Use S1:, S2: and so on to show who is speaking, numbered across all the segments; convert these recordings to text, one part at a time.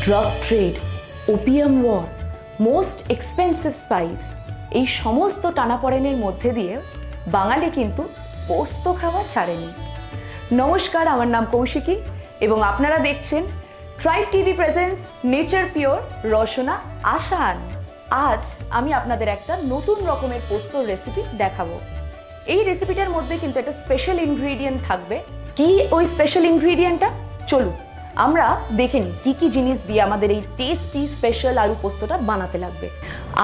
S1: Drug trade, opium war, most expensive spice, এই সমস্ত টানাপড়েনের মধ্যে দিয়ে বাঙালি কিন্তু পোস্ত খাওয়া ছাড়েনি। নমস্কার, আমার নাম কৌশিকী এবং আপনারা দেখছেন Tribe TV presents nature pure রসনা আসান। আজ আমি আপনাদের একটা নতুন রকমের পোস্তর রেসিপি দেখাবো। এই রেসিপিটার মধ্যে কিন্তু একটা স্পেশাল ইনগ্রিডিয়েন্ট থাকবে। কি ওই স্পেশাল ইনগ্রিডিয়েন্টটা? চলুন আমরা দেখে নিই কী কী জিনিস দিয়ে আমাদের এই টেস্টি স্পেশাল আলু পোস্তটা বানাতে লাগবে।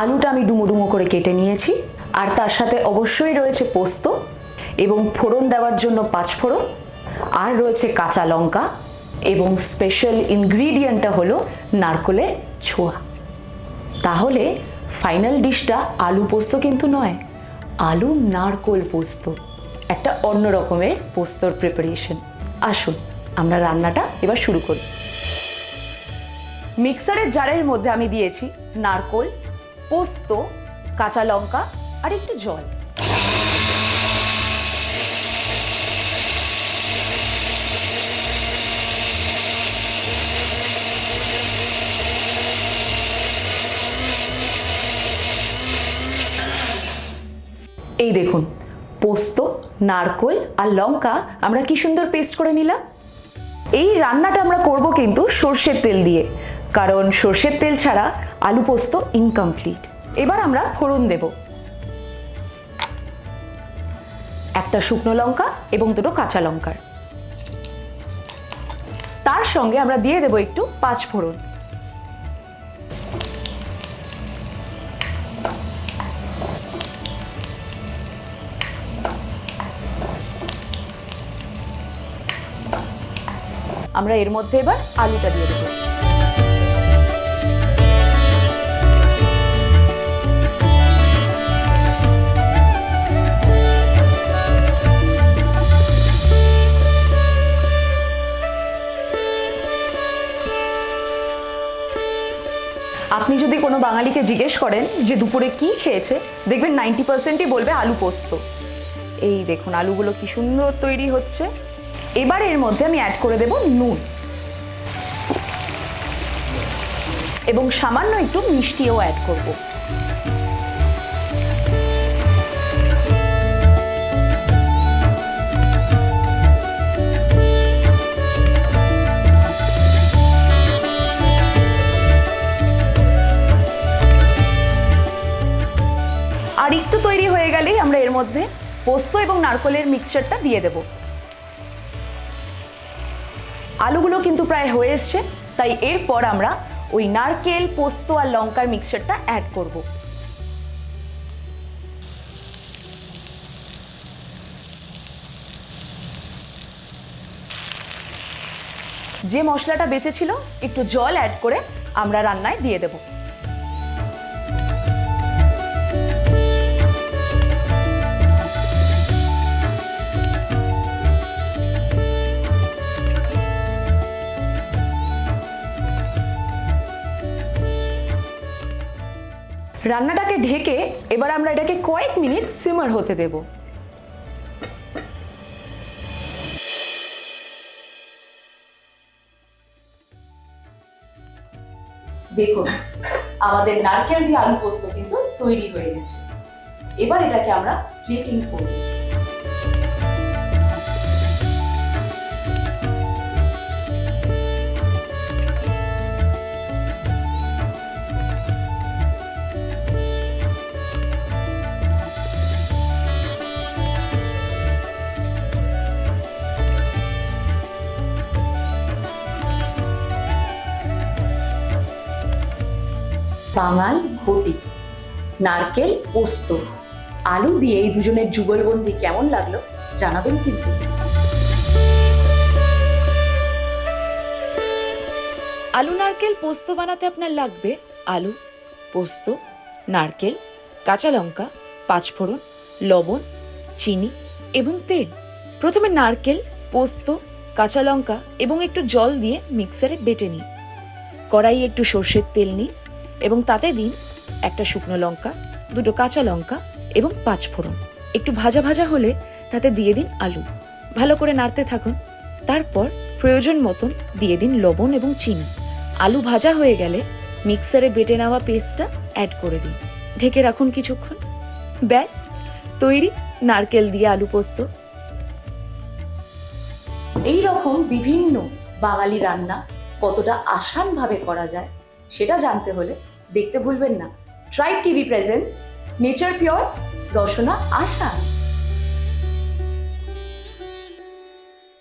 S1: আলুটা আমি ডুমো ডুমো করে কেটে নিয়েছি, আর তার সাথে অবশ্যই রয়েছে পোস্ত এবং ফোড়ন দেওয়ার জন্য 5 ফোড়ন, আর রয়েছে কাঁচা লঙ্কা এবং স্পেশাল ইনগ্রিডিয়েন্টটা হলো নারকেলের ছোঁয়া। তাহলে ফাইনাল ডিশটা আলু পোস্ত কিন্তু নয়, আলু নারকেল পোস্ত, একটা অন্য রকমের পোস্তর প্রিপারেশন। আসুন আমরা রান্নাটা এবার শুরু করি। মিক্সারের জারের মধ্যে আমি দিয়েছি নারকেল, পোস্ত, কাঁচা লঙ্কা আর একটু জল। এই দেখুন, পোস্ত, নারকেল আর লঙ্কা আমরা কি সুন্দর পেস্ট করে নিলাম। এই রান্নাটা আমরা করব কিন্তু সর্ষের তেল দিয়ে, কারণ সর্ষের তেল ছাড়া আলু পোস্ত ইনকমপ্লিট। এবার আমরা ফোড়ন দেব, একটা শুকনো লঙ্কা এবং 2টো কাঁচা লঙ্কার। তার সঙ্গে আমরা দিয়ে দেব একটু 5 ফোড়ন। আমরা এর মধ্যে এবার আলুটা দিয়ে দেব। আপনি যদি কোনো বাঙালিকে জিজ্ঞেস করেন যে দুপুরে কি খেয়েছে, দেখবেন 90%ই বলবে আলু পোস্ত। এই দেখুন আলুগুলো কি সুন্দর তৈরি হচ্ছে। এবার এর মধ্যে আমি অ্যাড করে দেব নুন এবং সামান্য একটু মিষ্টিও অ্যাড করব। আর একটু তৈরি হয়ে গেলেই আমরা এর মধ্যে পোস্ত এবং নারকেলের মিক্সচারটা দিয়ে দেব। আলুগুলো কিন্তু প্রায় হয়ে এসছে, তাই এরপর আমরা ওই নারকেল, পোস্ত আর লঙ্কার মিক্সচারটা অ্যাড করব। যে মশলাটা বেঁচে ছিল একটু জল অ্যাড করে আমরা রান্নায় দিয়ে দেব। রান্নাটাকে ঢেকে এবার আমরা এটাকে কয়েক মিনিট সিমার হতে দেব। দেখুন আমাদের নারকেল দিয়ে আলু পোস্ত কিন্তু তৈরি হয়ে গেছে। এবার এটাকে আমরা প্লেটিং করব। বাঙাল ঘটি, নারকেল, পোস্ত, আলু দিয়ে এই দুজনের যুগলবন্দি কেমন লাগলো জানাবেন কিন্তু। আলু নারকেল পোস্ত বানাতে আপনার লাগবে আলু, পোস্ত, নারকেল, কাঁচা লঙ্কা, 5 ফোড়ন, লবণ, চিনি এবং তেল। প্রথমে নারকেল, পোস্ত, কাঁচা লঙ্কা এবং একটু জল দিয়ে মিক্সারে বেটে নিই। কড়াইয়ে একটু সর্ষের তেল নিই এবং তাতে দিন একটা শুকনো লঙ্কা, 2টো কাঁচা লঙ্কা এবং 5 ফোড়ন। একটু ভাজা ভাজা হলে তাতে দিয়ে দিন আলু, ভালো করে নাড়তে থাকুন। তারপর প্রয়োজন মতন দিয়ে দিন লবণ এবং চিনি। আলু ভাজা হয়ে গেলে মিক্সারে বেটে নেওয়া পেস্টটা অ্যাড করে দিন। ঢেকে রাখুন কিছুক্ষণ। ব্যাস তৈরি নারকেল দিয়ে আলু পোস্ত। এই রকম বিভিন্ন বাঙালি রান্না কতটা আসানভাবে করা যায় সেটা জানতে হলে দেখতে ভুলবেন না Tribe TV presents nature pure রসনা আসান।